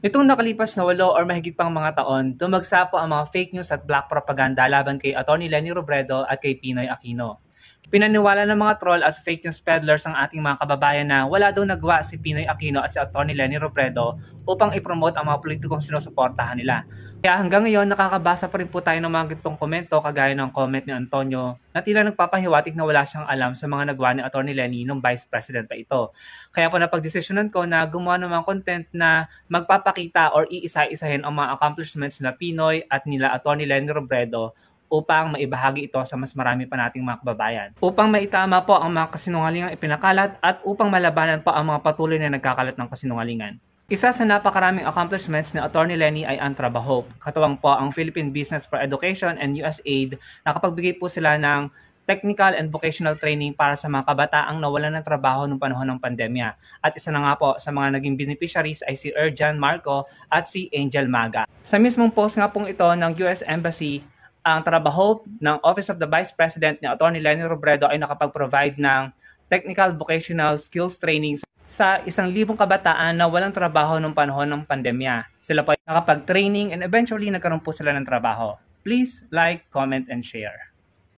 Nitong nakalipas na 8 or mahigit pang mga taon, tumagsa po ang mga fake news at black propaganda laban kay Atty. Leni Robredo at kay Pinoy Aquino. Pinaniwala ng mga troll at fake news peddlers ang ating mga kababayan na wala daw nagawa si Pinoy Aquino at si Atty. Leni Robredo upang ipromote ang mga politikong sinusuportahan nila. Kaya hanggang ngayon nakakabasa pa rin po tayo ng mga gitong komento kagaya ng comment ni Antonio na tila nagpapahiwatig na wala siyang alam sa mga nagawa ni Atty. Leni nung Vice President pa ito. Kaya po napagdesisyonan ko na gumawa ng mga content na magpapakita or iisa-isahin ang mga accomplishments na Pinoy at nila Atty. Leni Robredo upang maibahagi ito sa mas marami pa nating mga kababayan. Upang maitama po ang mga kasinungalingang ipinakalat at upang malabanan pa ang mga patuloy na nagkakalat ng kasinungalingan. Isa sa napakaraming accomplishments ni Atty. Leni ay ang Trabaho. Katuwang po ang Philippine Business for Education and USAID. Nakapagbigay po sila ng technical and vocational training para sa mga kabataang nawalan ng trabaho noong panahon ng pandemya. At isa na nga po sa mga naging beneficiaries ay si Erjan Marco at si Angel Maga. Sa mismong post nga pong ito ng US Embassy, ang Trabaho ng Office of the Vice President ni Atty. Leni Robredo ay nakapag-provide ng technical vocational skills training sa 1,000 kabataan na walang trabaho noong panahon ng pandemya. Sila po ay nakapag-training and eventually nagkaroon po sila ng trabaho. Please like, comment, and share.